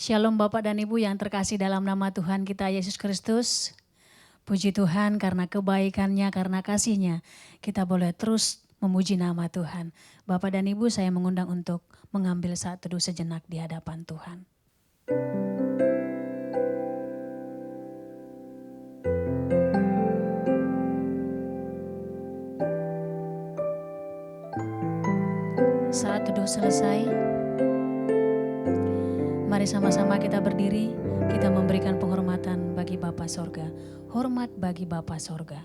Shalom Bapak dan Ibu yang terkasih dalam nama Tuhan kita Yesus Kristus. Puji Tuhan karena kebaikannya, karena kasihnya kita boleh terus memuji nama Tuhan. Bapak dan Ibu, saya mengundang untuk mengambil saat teduh sejenak di hadapan Tuhan. Saat teduh selesai, mari sama-sama kita berdiri, kita memberikan penghormatan bagi Bapa Sorga. Hormat bagi Bapa Sorga.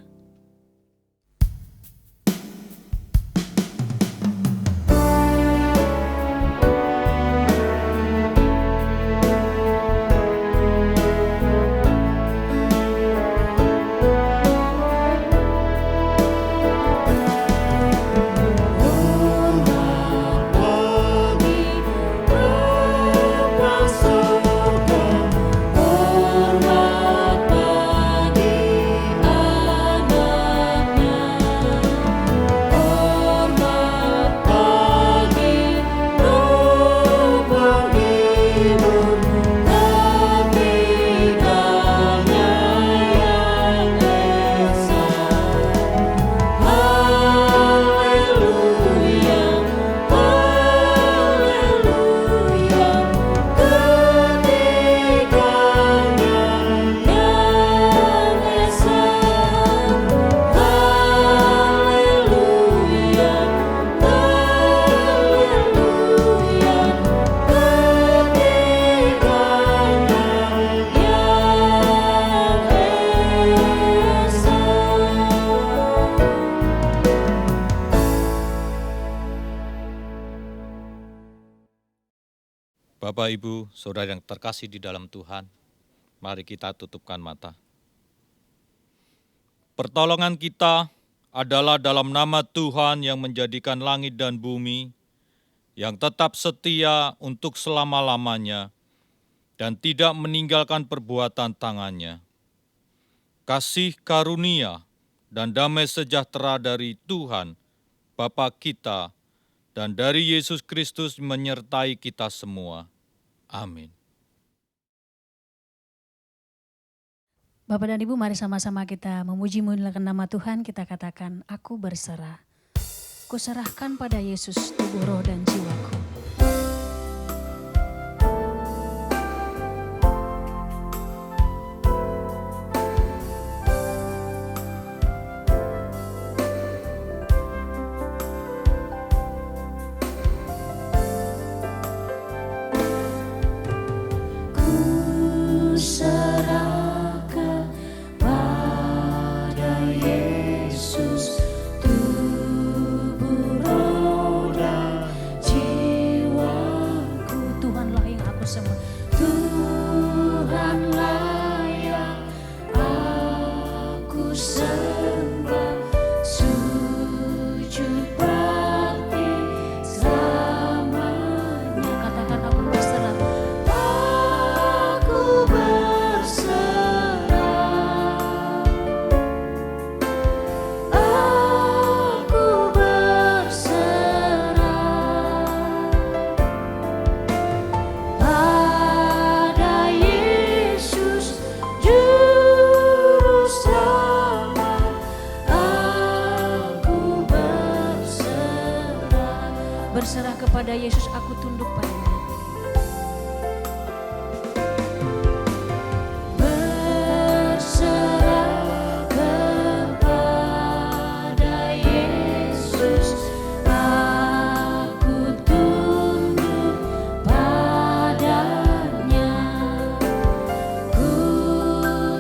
Bapak, Ibu, Saudara yang terkasih di dalam Tuhan, mari kita tutupkan mata. Pertolongan kita adalah dalam nama Tuhan yang menjadikan langit dan bumi, yang tetap setia untuk selama-lamanya, dan tidak meninggalkan perbuatan tangannya. Kasih karunia dan damai sejahtera dari Tuhan, Bapa kita, dan dari Yesus Kristus menyertai kita semua. Amin. Bapak dan Ibu, mari sama-sama kita memuji muliakan nama Tuhan. Kita katakan, aku berserah. Kuserahkan pada Yesus tubuh, roh, dan jiwaku. Berserah kepada Yesus, aku tunduk padanya. Berserah kepada Yesus, aku tunduk padanya. Ku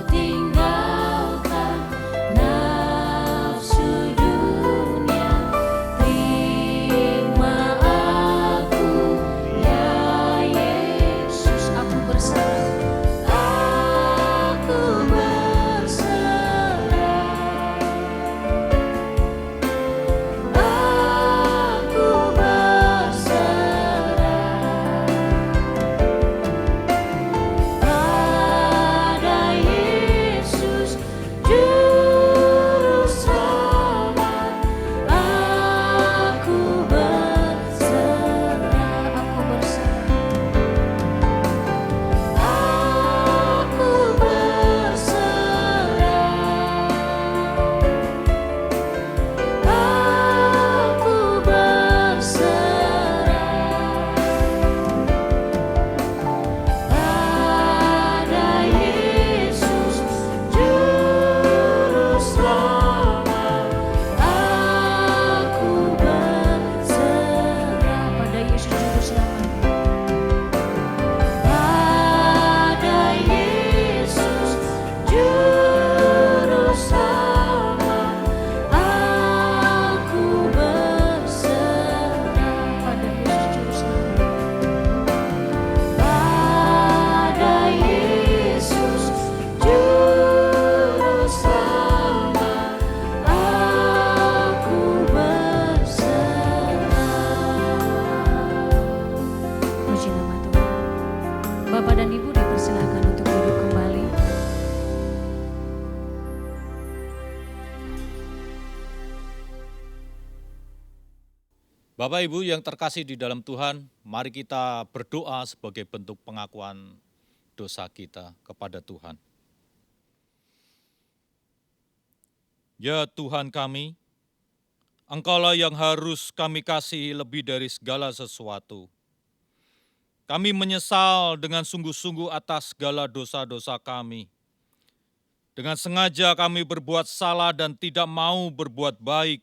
tinggalkan nafsu dunia, terima aku yang Bapak Ibu yang terkasih di dalam Tuhan, mari kita berdoa sebagai bentuk pengakuan dosa kita kepada Tuhan. Ya Tuhan kami, Engkaulah yang harus kami kasihi lebih dari segala sesuatu. Kami menyesal dengan sungguh-sungguh atas segala dosa-dosa kami. Dengan sengaja kami berbuat salah dan tidak mau berbuat baik.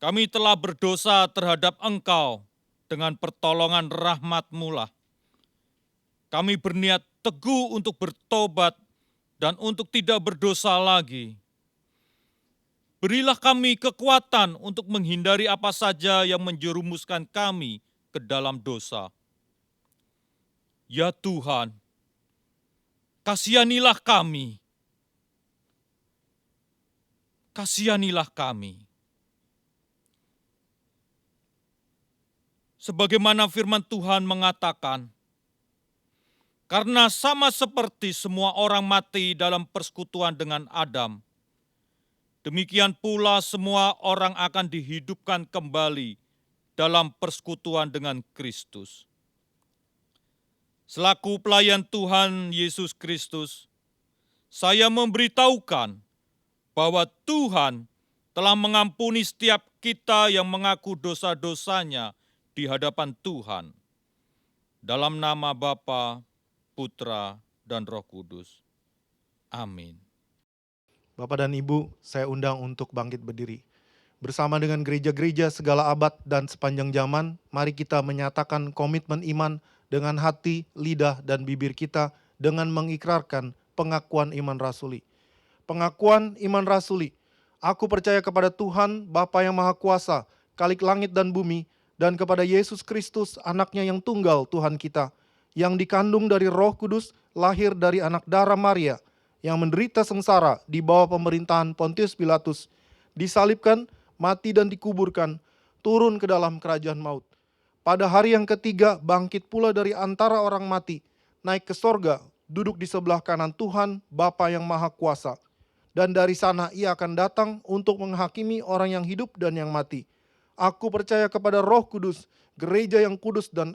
Kami telah berdosa terhadap Engkau dengan pertolongan rahmat-Mu lah. Kami berniat teguh untuk bertobat dan untuk tidak berdosa lagi. Berilah kami kekuatan untuk menghindari apa saja yang menjerumuskan kami ke dalam dosa. Ya Tuhan, kasihanilah kami. Kasihanilah kami. Sebagaimana firman Tuhan mengatakan, karena sama seperti semua orang mati dalam persekutuan dengan Adam, demikian pula semua orang akan dihidupkan kembali dalam persekutuan dengan Kristus. Selaku pelayan Tuhan Yesus Kristus, saya memberitahukan bahwa Tuhan telah mengampuni setiap kita yang mengaku dosa-dosanya di hadapan Tuhan. Dalam nama Bapa, Putra, dan Roh Kudus. Amin. Bapak dan Ibu, saya undang untuk bangkit berdiri. Bersama dengan gereja-gereja segala abad dan sepanjang zaman, mari kita menyatakan komitmen iman dengan hati, lidah, dan bibir kita dengan mengikrarkan pengakuan iman rasuli. Pengakuan iman rasuli. Aku percaya kepada Tuhan, Bapa yang Maha Kuasa, Khalik langit dan bumi, dan kepada Yesus Kristus, anaknya yang tunggal Tuhan kita, yang dikandung dari Roh Kudus, lahir dari anak darah Maria, yang menderita sengsara di bawah pemerintahan Pontius Pilatus, disalibkan, mati dan dikuburkan, turun ke dalam kerajaan maut. Pada hari yang ketiga bangkit pula dari antara orang mati, naik ke sorga, duduk di sebelah kanan Tuhan, Bapa yang Maha Kuasa. Dan dari sana ia akan datang untuk menghakimi orang yang hidup dan yang mati. Aku percaya kepada Roh Kudus, gereja yang kudus dan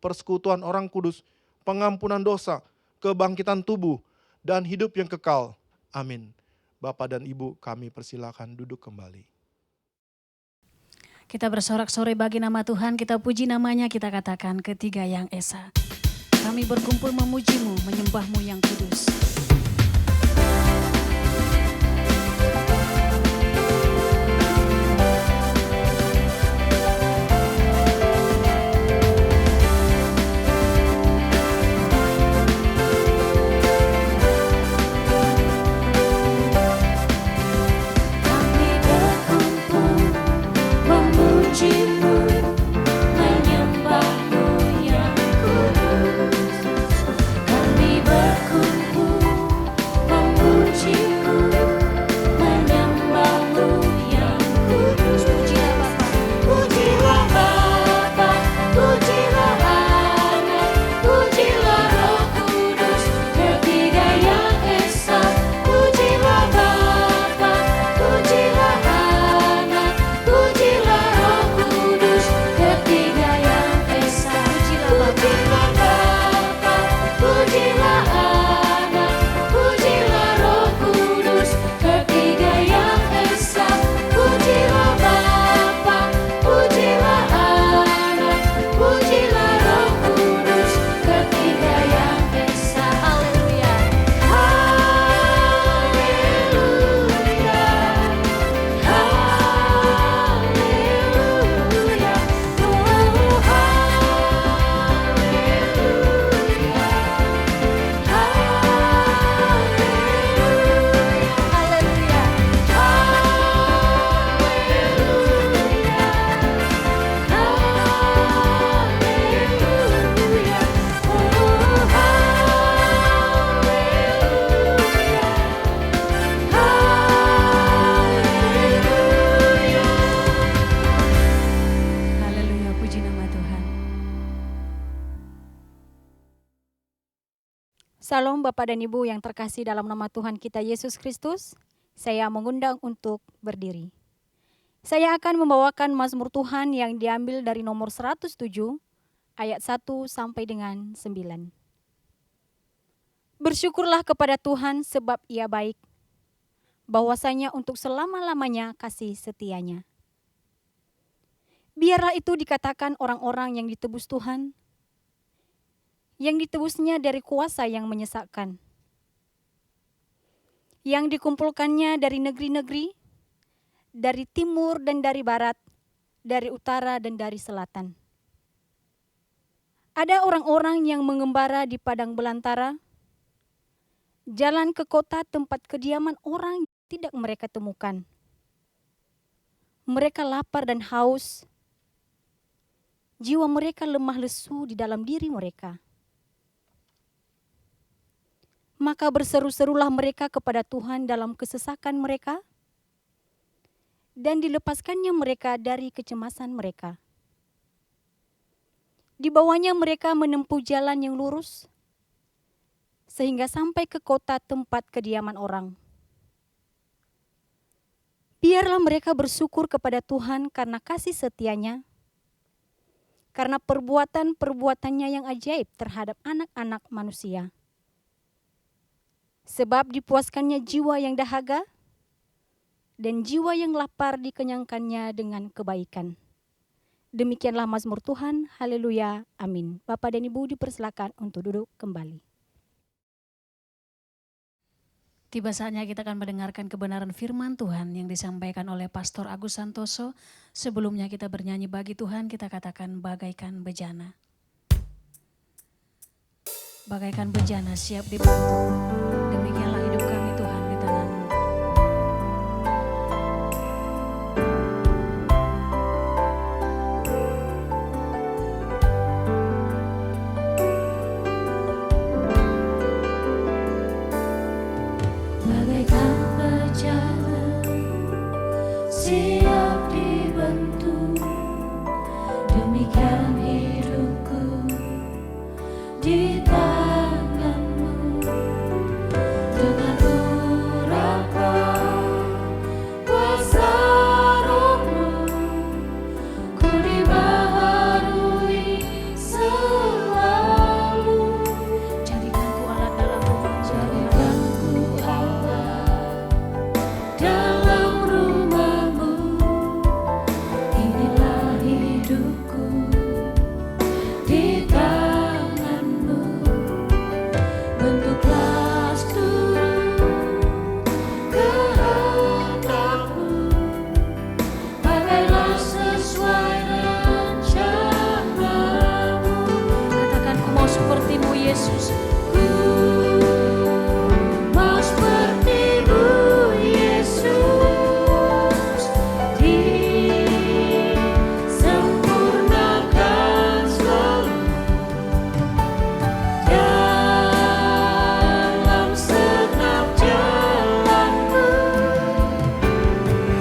persekutuan orang kudus, pengampunan dosa, kebangkitan tubuh, dan hidup yang kekal. Amin. Bapak dan Ibu, kami persilakan duduk kembali. Kita bersorak-sorai bagi nama Tuhan, kita puji namanya, kita katakan Ketiga Yang Esa. Kami berkumpul memuji-Mu, menyembah-Mu yang kudus. Salam Bapak dan Ibu yang terkasih dalam nama Tuhan kita Yesus Kristus, saya mengundang untuk berdiri. Saya akan membawakan mazmur Tuhan yang diambil dari nomor 107 ayat 1 sampai dengan 9. Bersyukurlah kepada Tuhan sebab Ia baik, bahwasanya untuk selama-lamanya kasih setianya. Biarlah itu dikatakan orang-orang yang ditebus Tuhan, yang ditebusnya dari kuasa yang menyesatkan, yang dikumpulkannya dari negeri-negeri, dari timur dan dari barat, dari utara dan dari selatan. Ada orang-orang yang mengembara di padang belantara, jalan ke kota tempat kediaman orang tidak mereka temukan. Mereka lapar dan haus, jiwa mereka lemah lesu di dalam diri mereka. Maka berseru-serulah mereka kepada Tuhan dalam kesesakan mereka, dan dilepaskannya mereka dari kecemasan mereka. Di bawahnya mereka menempuh jalan yang lurus, sehingga sampai ke kota tempat kediaman orang. Biarlah mereka bersyukur kepada Tuhan karena kasih setianya, karena perbuatan-perbuatannya yang ajaib terhadap anak-anak manusia. Sebab dipuaskannya jiwa yang dahaga, dan jiwa yang lapar dikenyangkannya dengan kebaikan. Demikianlah mazmur Tuhan, haleluya, amin. Bapak dan Ibu dipersilakan untuk duduk kembali. Tiba saatnya kita akan mendengarkan kebenaran firman Tuhan yang disampaikan oleh Pastor Agus Santoso. Sebelumnya kita bernyanyi bagi Tuhan, kita katakan bagaikan bejana. Bagaikan bejana siap dibantu. Demikianlah hidup kami Tuhan di tangan-Mu. Bagaikan bejana siap dibentuk, demikian hidupku di tangan-Mu. Dengan urapan kuasa Roh-Mu, ku dibaharui selalu. Jadikanku alat dalam rumah-Mu, jadikanku alat dalam rumah-Mu. Inilah hidupku di tangan-Mu. Bentuklah seluruh kehendak-Mu, pakailah sesuai rencana-Mu. Katakan, ku mau seperti-Mu Yesus. Ku mau seperti-Mu Yesus, disempurnakan selalu dalam segenap jalanku,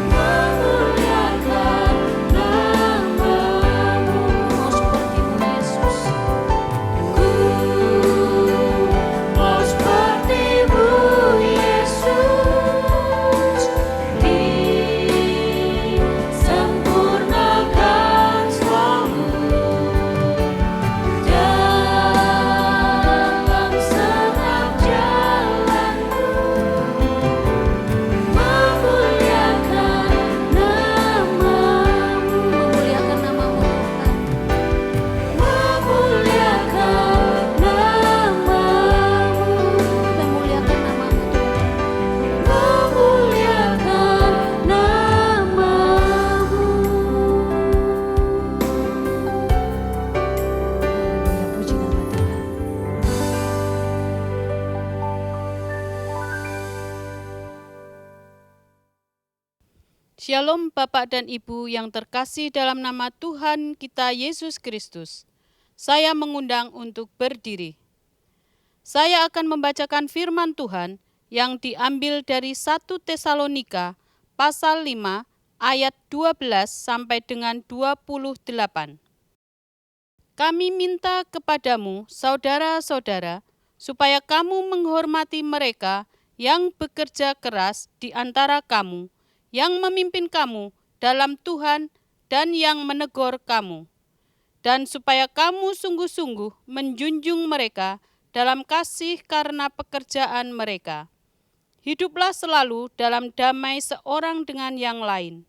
memuliakan nama-Mu. Mau seperti-Mu Yesus. Ku mau seperti-Mu Yesus, disempurnakan selalu dalam segenap jalanku, memuliakan nama-Mu. Memuliakan nama-Mu Tuhan. Memuliakan nama-Mu. Memuliakan nama-Mu Tuhan. Memuliakan nama-Mu. Haleluya, puji nama Tuhan. Shalom Bapak dan Ibu yang terkasih dalam nama Tuhan kita Yesus Kristus. Saya mengundang untuk berdiri. Saya akan membacakan firman Tuhan yang diambil dari 1 Tesalonika pasal 5 ayat 12 sampai dengan 28. Kami minta kepadamu, saudara-saudara, supaya kamu menghormati mereka yang bekerja keras di antara kamu, yang memimpin kamu dalam Tuhan dan yang menegur kamu, dan supaya kamu sungguh-sungguh menjunjung mereka dalam kasih karena pekerjaan mereka. Hiduplah selalu dalam damai seorang dengan yang lain.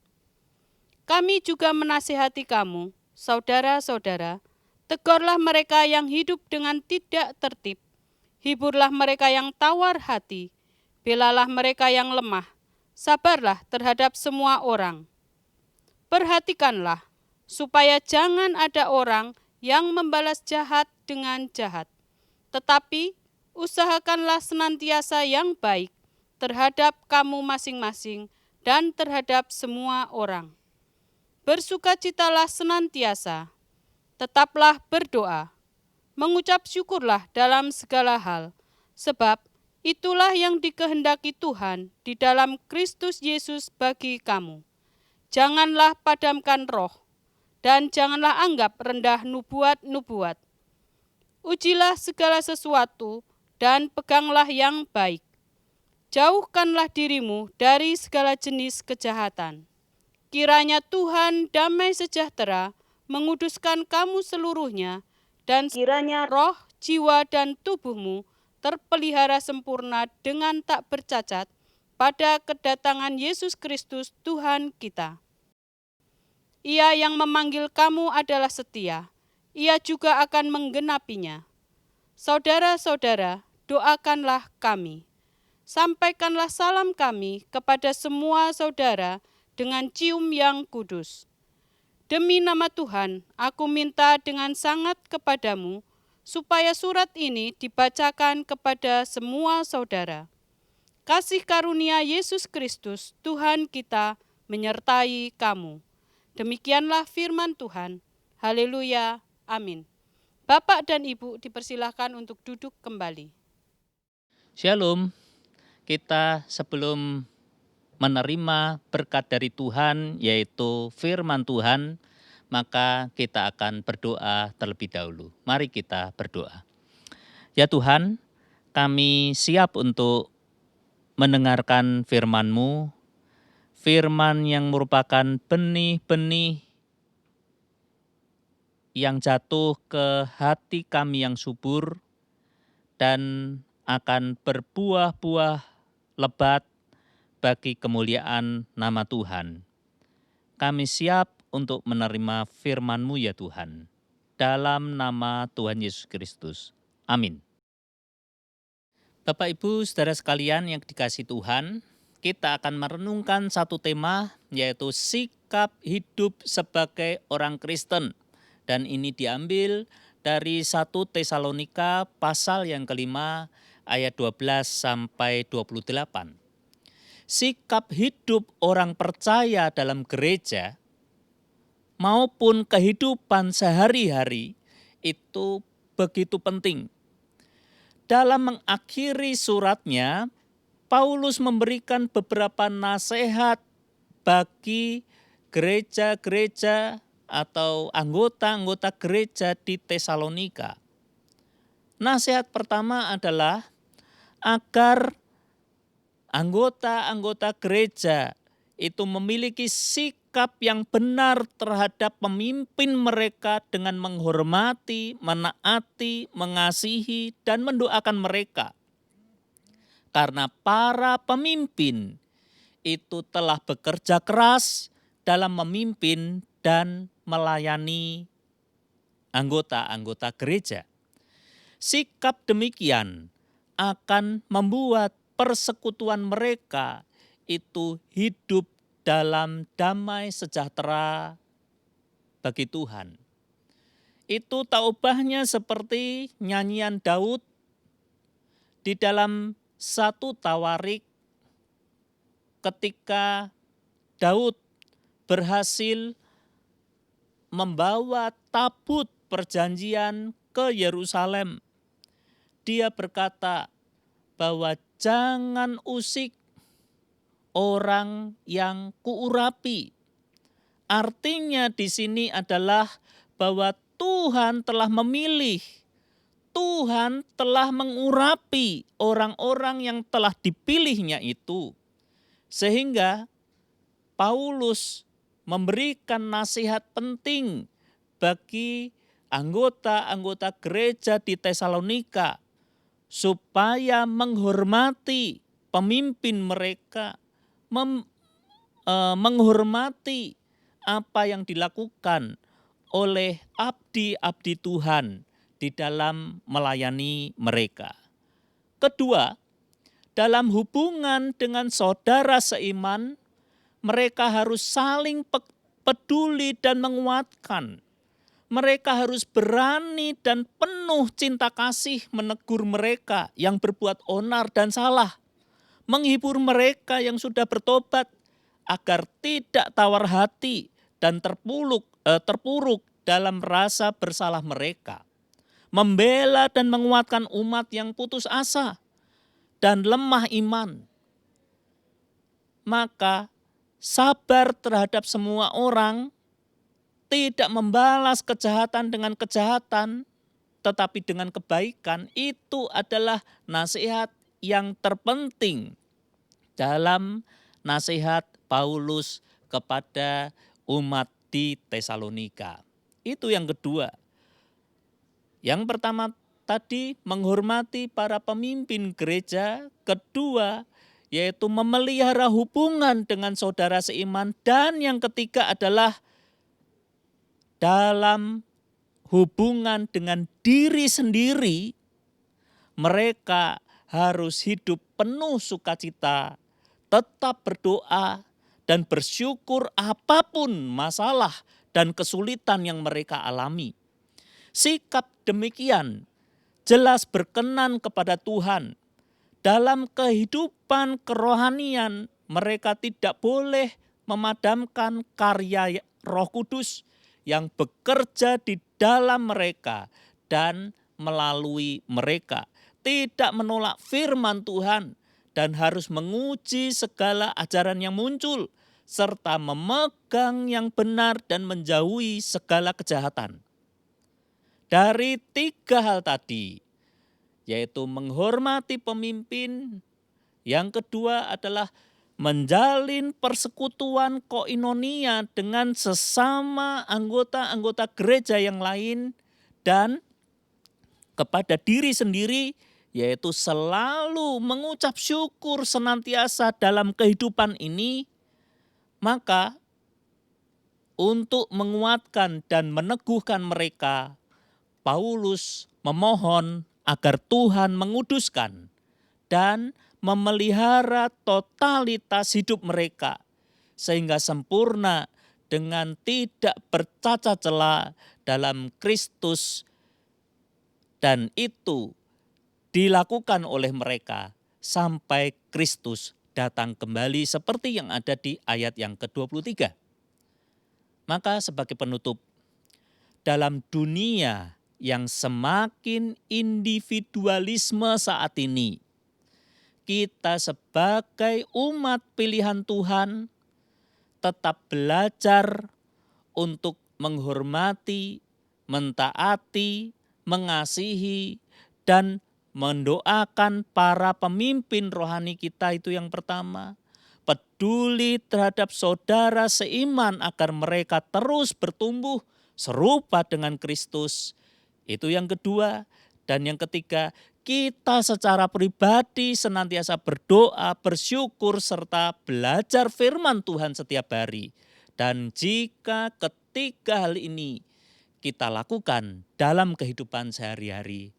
Kami juga menasihati kamu, saudara-saudara, tegurlah mereka yang hidup dengan tidak tertib, hiburlah mereka yang tawar hati, belalah mereka yang lemah, sabarlah terhadap semua orang. Perhatikanlah, supaya jangan ada orang yang membalas jahat dengan jahat, tetapi usahakanlah senantiasa yang baik terhadap kamu masing-masing dan terhadap semua orang. Bersukacitalah senantiasa, tetaplah berdoa, mengucap syukurlah dalam segala hal, sebab itulah yang dikehendaki Tuhan di dalam Kristus Yesus bagi kamu. Janganlah padamkan roh, dan janganlah anggap rendah nubuat-nubuat. Ujilah segala sesuatu, dan peganglah yang baik. Jauhkanlah dirimu dari segala jenis kejahatan. Kiranya Tuhan damai sejahtera menguduskan kamu seluruhnya, dan kiranya roh, jiwa, dan tubuhmu terpelihara sempurna dengan tak bercacat pada kedatangan Yesus Kristus Tuhan kita. Ia yang memanggil kamu adalah setia, Ia juga akan menggenapinya. Saudara-saudara, doakanlah kami. Sampaikanlah salam kami kepada semua saudara dengan cium yang kudus. Demi nama Tuhan, aku minta dengan sangat kepadamu, supaya surat ini dibacakan kepada semua saudara. Kasih karunia Yesus Kristus, Tuhan kita, menyertai kamu. Demikianlah firman Tuhan. Haleluya. Amin. Bapak dan Ibu dipersilahkan untuk duduk kembali. Shalom, kita sebelum menerima berkat dari Tuhan, yaitu firman Tuhan, maka kita akan berdoa terlebih dahulu. Mari kita berdoa. Ya Tuhan, kami siap untuk mendengarkan firman-Mu, firman yang merupakan benih-benih yang jatuh ke hati kami yang subur dan akan berbuah-buah lebat bagi kemuliaan nama Tuhan. Kami siap untuk menerima firman-Mu ya Tuhan. Dalam nama Tuhan Yesus Kristus. Amin. Bapak, Ibu, saudara sekalian yang dikasihi Tuhan, kita akan merenungkan satu tema, yaitu sikap hidup sebagai orang Kristen. Dan ini diambil dari 1 Tesalonika pasal yang kelima ayat 12 sampai 28. Sikap hidup orang percaya dalam gereja maupun kehidupan sehari-hari itu begitu penting. Dalam mengakhiri suratnya, Paulus memberikan beberapa nasihat bagi gereja-gereja atau anggota-anggota gereja di Tesalonika. Nasihat pertama adalah agar anggota-anggota gereja itu memiliki sikap yang benar terhadap pemimpin mereka dengan menghormati, menaati, mengasihi, dan mendoakan mereka. Karena para pemimpin itu telah bekerja keras dalam memimpin dan melayani anggota-anggota gereja. Sikap demikian akan membuat persekutuan mereka itu hidup dalam damai sejahtera bagi Tuhan. Itu tak ubahnya seperti nyanyian Daud di dalam 1 Tawarik ketika Daud berhasil membawa tabut perjanjian ke Yerusalem. Dia berkata bahwa jangan usik orang yang kuurapi. Artinya di sini adalah bahwa Tuhan telah memilih, Tuhan telah mengurapi orang-orang yang telah dipilihnya itu. Sehingga Paulus memberikan nasihat penting bagi anggota-anggota gereja di Tesalonika supaya menghormati pemimpin mereka, menghormati apa yang dilakukan oleh abdi-abdi Tuhan di dalam melayani mereka. Kedua, dalam hubungan dengan saudara seiman, mereka harus saling peduli dan menguatkan. Mereka harus berani dan penuh cinta kasih menegur mereka yang berbuat onar dan salah. Menghibur mereka yang sudah bertobat agar tidak tawar hati dan terpuruk dalam rasa bersalah mereka. Membela dan menguatkan umat yang putus asa dan lemah iman. Maka sabar terhadap semua orang, tidak membalas kejahatan dengan kejahatan, tetapi dengan kebaikan, itu adalah nasihat yang terpenting dalam nasihat Paulus kepada umat di Tesalonika. Itu yang kedua. Yang pertama tadi menghormati para pemimpin gereja, kedua yaitu memelihara hubungan dengan saudara seiman, dan yang ketiga adalah dalam hubungan dengan diri sendiri, mereka harus hidup penuh sukacita, tetap berdoa, dan bersyukur apapun masalah dan kesulitan yang mereka alami. Sikap demikian jelas berkenan kepada Tuhan. Dalam kehidupan kerohanian, mereka tidak boleh memadamkan karya Roh Kudus yang bekerja di dalam mereka dan melalui mereka. Tidak menolak firman Tuhan dan harus menguji segala ajaran yang muncul, serta memegang yang benar dan menjauhi segala kejahatan. Dari tiga hal tadi, yaitu menghormati pemimpin, yang kedua adalah menjalin persekutuan koinonia dengan sesama anggota-anggota gereja yang lain, dan kepada diri sendiri, yaitu selalu mengucap syukur senantiasa dalam kehidupan ini. Maka untuk menguatkan dan meneguhkan mereka, Paulus memohon agar Tuhan menguduskan dan memelihara totalitas hidup mereka sehingga sempurna dengan tidak bercacat celah dalam Kristus, dan itu dilakukan oleh mereka sampai Kristus datang kembali seperti yang ada di ayat yang ke-23. Maka sebagai penutup, dalam dunia yang semakin individualisme saat ini, kita sebagai umat pilihan Tuhan tetap belajar untuk menghormati, mentaati, mengasihi, dan mendoakan para pemimpin rohani kita. Itu yang pertama. Peduli terhadap saudara seiman agar mereka terus bertumbuh serupa dengan Kristus. Itu yang kedua. Dan yang ketiga, kita secara pribadi senantiasa berdoa, bersyukur, serta belajar firman Tuhan setiap hari. Dan jika ketiga hal ini kita lakukan dalam kehidupan sehari-hari,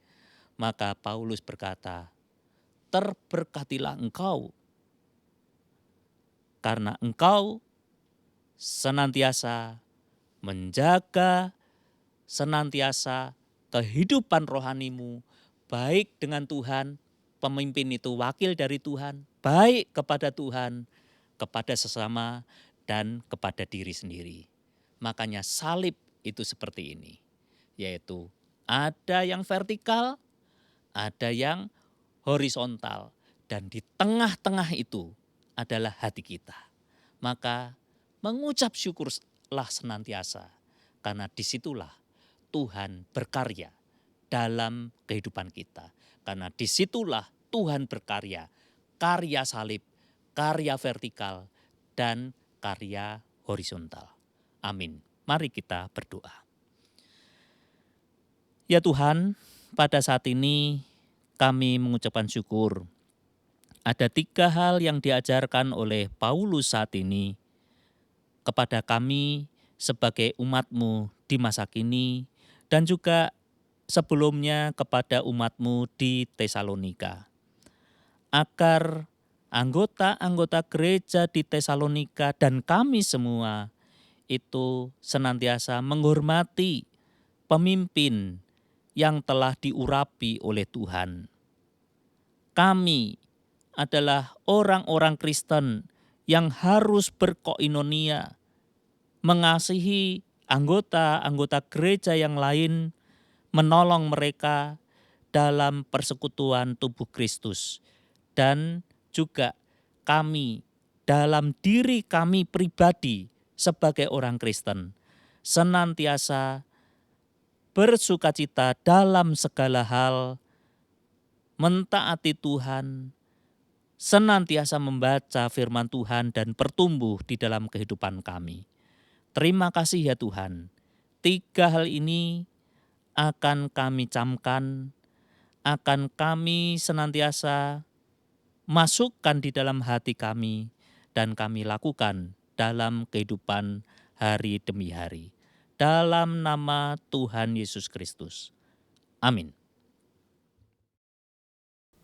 maka Paulus berkata, terberkatilah engkau, karena engkau senantiasa menjaga, senantiasa kehidupan rohanimu, baik dengan Tuhan, pemimpin itu wakil dari Tuhan, baik kepada Tuhan, kepada sesama, dan kepada diri sendiri. Makanya salib itu seperti ini, yaitu ada yang vertikal, ada yang horizontal, dan di tengah-tengah itu adalah hati kita. Maka mengucap syukurlah senantiasa, karena disitulah Tuhan berkarya dalam kehidupan kita. Karena disitulah Tuhan berkarya, karya salib, karya vertikal, dan karya horizontal. Amin. Mari kita berdoa. Ya Tuhan, pada saat ini kami mengucapkan syukur. Ada 3 hal yang diajarkan oleh Paulus saat ini kepada kami sebagai umat-Mu di masa kini dan juga sebelumnya kepada umat-Mu di Tesalonika. Agar anggota-anggota gereja di Tesalonika dan kami semua itu senantiasa menghormati pemimpin yang telah diurapi oleh Tuhan. Kami adalah orang-orang Kristen yang harus berkoinonia, mengasihi anggota-anggota gereja yang lain, menolong mereka dalam persekutuan tubuh Kristus. Dan juga kami dalam diri kami pribadi sebagai orang Kristen senantiasa bersukacita dalam segala hal, mentaati Tuhan, senantiasa membaca firman Tuhan dan bertumbuh di dalam kehidupan kami. Terima kasih ya Tuhan. 3 hal ini akan kami camkan, akan kami senantiasa masukkan di dalam hati kami dan kami lakukan dalam kehidupan hari demi hari. Dalam nama Tuhan Yesus Kristus. Amin.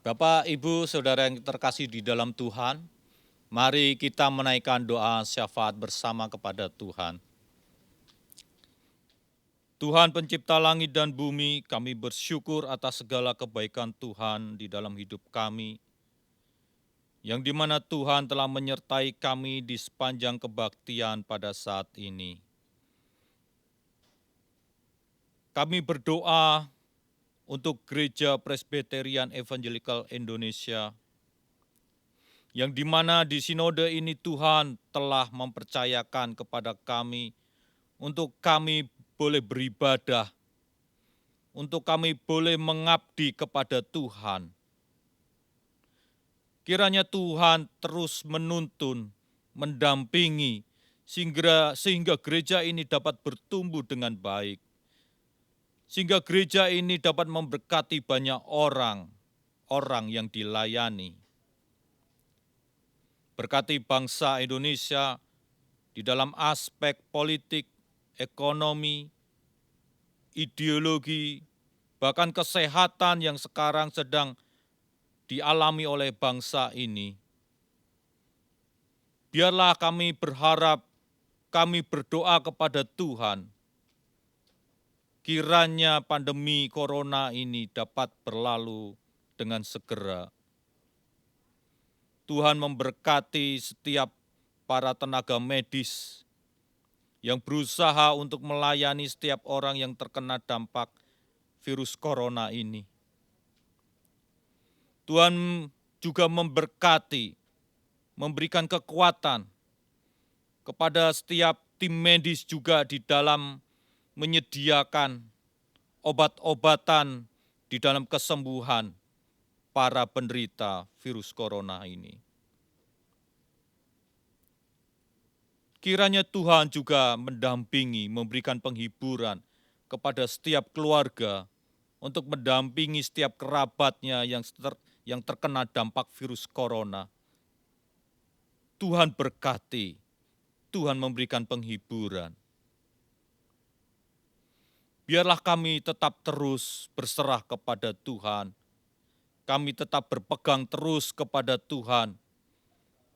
Bapak, Ibu, Saudara yang terkasih di dalam Tuhan, mari kita menaikkan doa syafaat bersama kepada Tuhan. Tuhan pencipta langit dan bumi, kami bersyukur atas segala kebaikan Tuhan di dalam hidup kami, yang dimana Tuhan telah menyertai kami di sepanjang kebaktian pada saat ini. Kami berdoa untuk Gereja Presbyterian Evangelical Indonesia, yang dimana di sinode ini Tuhan telah mempercayakan kepada kami untuk kami boleh beribadah, untuk kami boleh mengabdi kepada Tuhan. Kiranya Tuhan terus menuntun, mendampingi, sehingga gereja ini dapat bertumbuh dengan baik. Sehingga gereja ini dapat memberkati banyak orang yang dilayani. Berkati bangsa Indonesia di dalam aspek politik, ekonomi, ideologi, bahkan kesehatan yang sekarang sedang dialami oleh bangsa ini. Biarlah kami berharap, kami berdoa kepada Tuhan, kiranya pandemi corona ini dapat berlalu dengan segera. Tuhan memberkati setiap para tenaga medis yang berusaha untuk melayani setiap orang yang terkena dampak virus corona ini. Tuhan juga memberkati, memberikan kekuatan kepada setiap tim medis juga di dalam menyediakan obat-obatan di dalam kesembuhan para penderita virus corona ini. Kiranya Tuhan juga mendampingi, memberikan penghiburan kepada setiap keluarga untuk mendampingi setiap kerabatnya yang terkena dampak virus corona. Tuhan berkati, Tuhan memberikan penghiburan. Biarlah kami tetap terus berserah kepada Tuhan. Kami tetap berpegang terus kepada Tuhan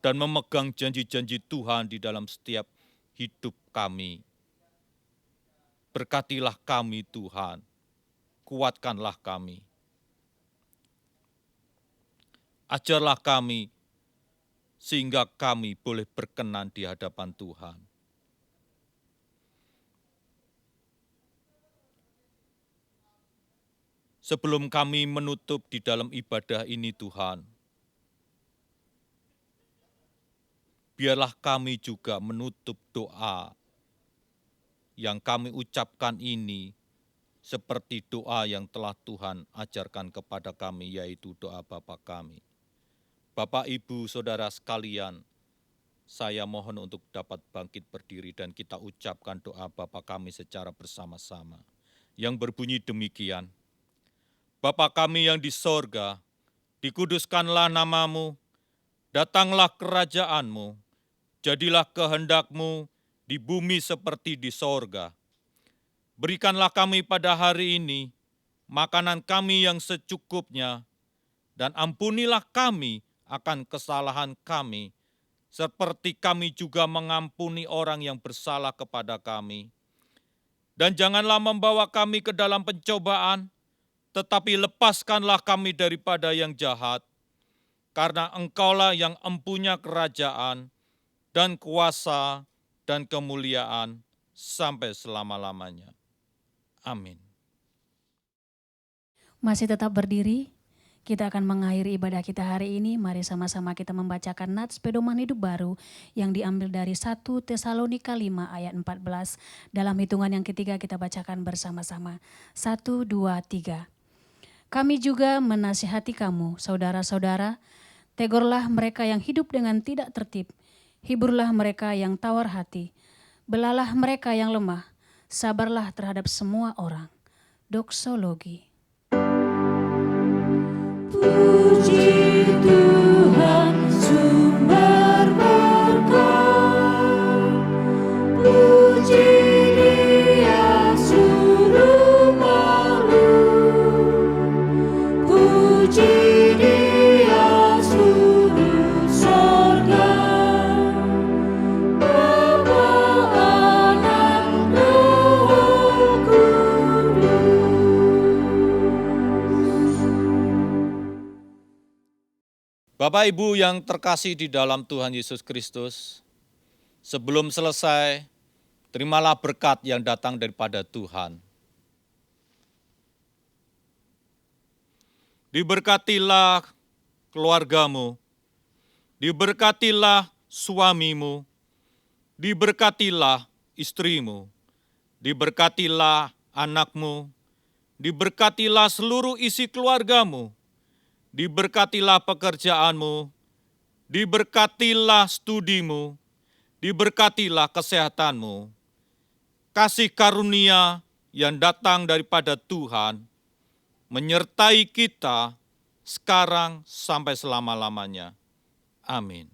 dan memegang janji-janji Tuhan di dalam setiap hidup kami. Berkatilah kami Tuhan, kuatkanlah kami. Ajarlah kami sehingga kami boleh berkenan di hadapan Tuhan. Sebelum kami menutup di dalam ibadah ini Tuhan, biarlah kami juga menutup doa yang kami ucapkan ini seperti doa yang telah Tuhan ajarkan kepada kami, yaitu doa Bapa kami. Bapak, Ibu, Saudara sekalian, saya mohon untuk dapat bangkit berdiri dan kita ucapkan doa Bapa kami secara bersama-sama. Yang berbunyi demikian, Bapa kami yang di sorga, dikuduskanlah namamu, datanglah kerajaanmu, jadilah kehendakmu di bumi seperti di sorga. Berikanlah kami pada hari ini makanan kami yang secukupnya, dan ampunilah kami akan kesalahan kami, seperti kami juga mengampuni orang yang bersalah kepada kami. Dan janganlah membawa kami ke dalam pencobaan, tetapi lepaskanlah kami daripada yang jahat, karena Engkaulah yang empunya kerajaan, dan kuasa, dan kemuliaan, sampai selama-lamanya. Amin. Masih tetap berdiri, kita akan mengakhiri ibadah kita hari ini. Mari sama-sama kita membacakan nats pedoman hidup baru yang diambil dari 1 Tesalonika 5 ayat 14. Dalam hitungan yang ketiga kita bacakan bersama-sama. 1, 2, 3. Kami juga menasihati kamu, saudara-saudara, tegurlah mereka yang hidup dengan tidak tertib, hiburlah mereka yang tawar hati, belalah mereka yang lemah, sabarlah terhadap semua orang. Doksologi. Puji Tuhan sumber berkat, puji Dia suruh makhluk, puji Dia suruh sorga, Bapa, Anak, Roh Kudus. Bapak Ibu yang terkasih di dalam Tuhan Yesus Kristus, sebelum selesai, terimalah berkat yang datang daripada Tuhan. Diberkatilah keluargamu, diberkatilah suamimu, diberkatilah istrimu, diberkatilah anakmu, diberkatilah seluruh isi keluargamu, diberkatilah pekerjaanmu, diberkatilah studimu, diberkatilah kesehatanmu. Kasih karunia yang datang daripada Tuhan menyertai kita sekarang sampai selama-lamanya. Amin.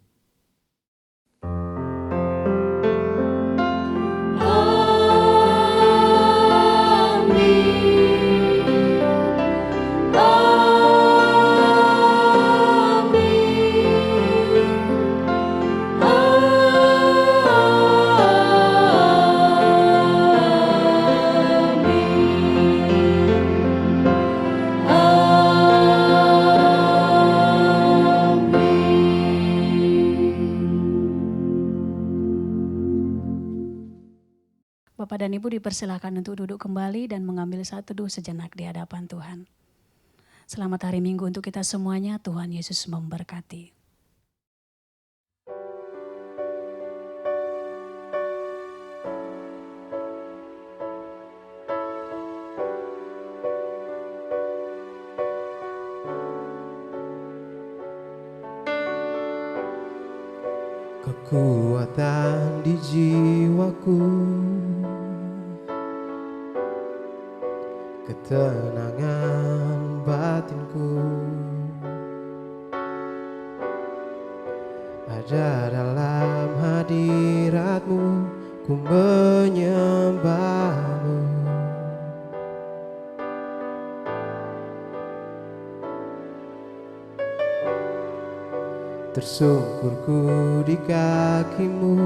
Bapak dan Ibu dipersilakan untuk duduk kembali dan mengambil satu teduh sejenak di hadapan Tuhan. Selamat hari Minggu untuk kita semuanya, Tuhan Yesus memberkati. Kekuatan di jiwaku, ketenangan batinku, ada dalam hadirat-Mu, ku menyembah-Mu. Tersungkurku di kaki-Mu,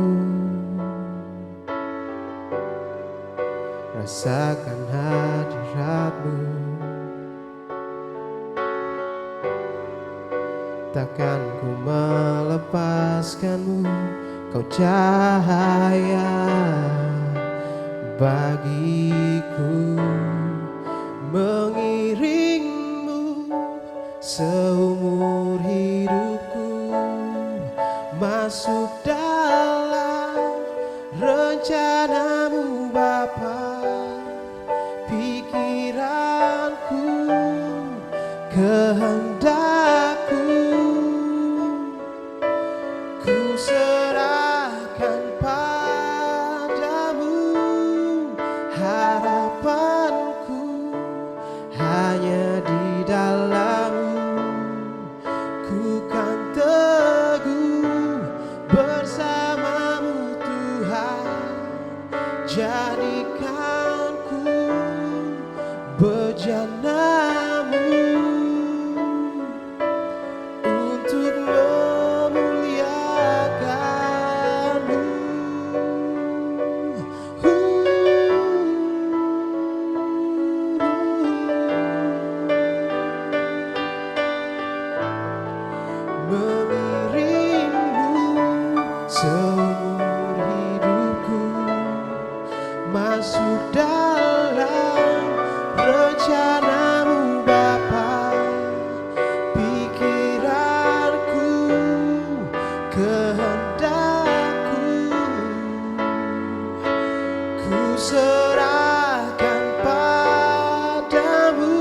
rasakan hadirat-Mu. Takkan ku melepaskan-Mu, Kau cahaya bagiku, mengiring-Mu seumur hidupku, masuk dalam rencana-Mu Bapa. Pikiranku, kehendakku, ku serahkan dalam-Mu. Ku kan teguh bersama-Mu Tuhan, jadikan ku bejana-Mu untuk memuliakan-Mu. Mengiringmu seumur hidupku, masuk dalam rencana-Mu Bapa. Pikiranku, kehendakku, ku serahkan padamu.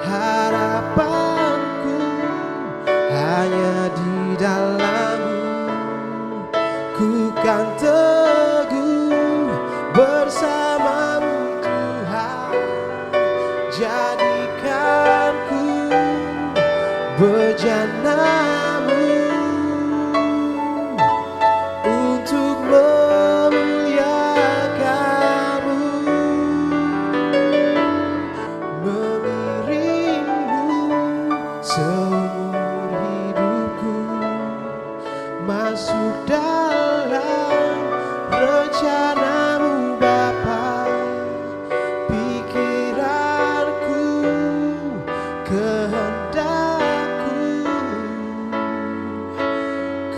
Harapanku hanya di dalam-Mu. Ku kan teguh bersama-Mu Tuhan, jadikan ku bejana-Mu untuk memuliakan-Mu. Mengiringmu seumur hidupku, masuk dalam rencana-Mu Bapa. Pikiranku, kehendakku,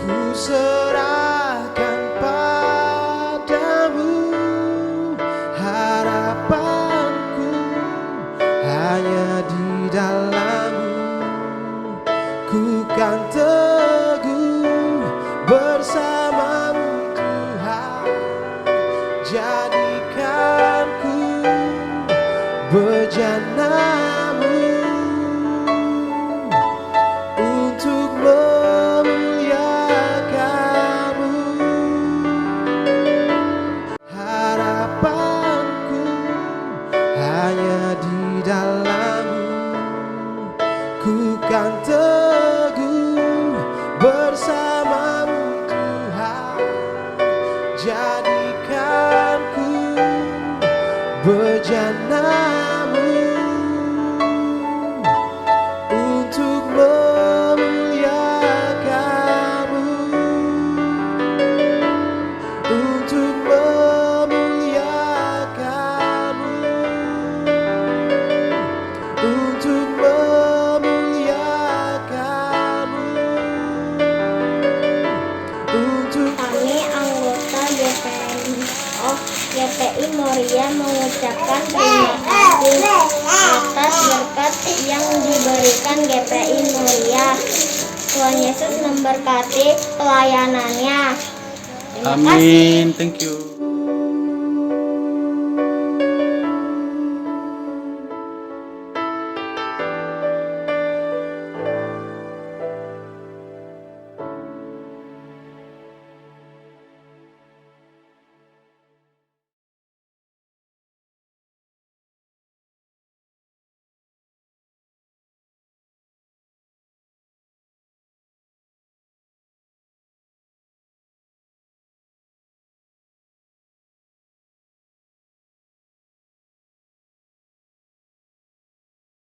ku serahkan padamu. Harapanku hanya di dalam-Mu. Ku kan teguh bersama-Mu Tuhan, jadikan ku bejana-Mu untuk memuliakan-Mu. Harapanku hanya di dalam-Mu. Ku kan teguh bersama-Mu Tuhan, jadikan ku bejana-Mu untuk memuliakan-Mu, untuk memuliakan-Mu, untuk memuliakan-Mu, untuk Kami anggota GPI Moria mengucapkan terima kasih atas berkat yang diberikan GPI Moria. Tuhan Yesus memberkati pelayanannya. Terima kasih. Amin. Thank you.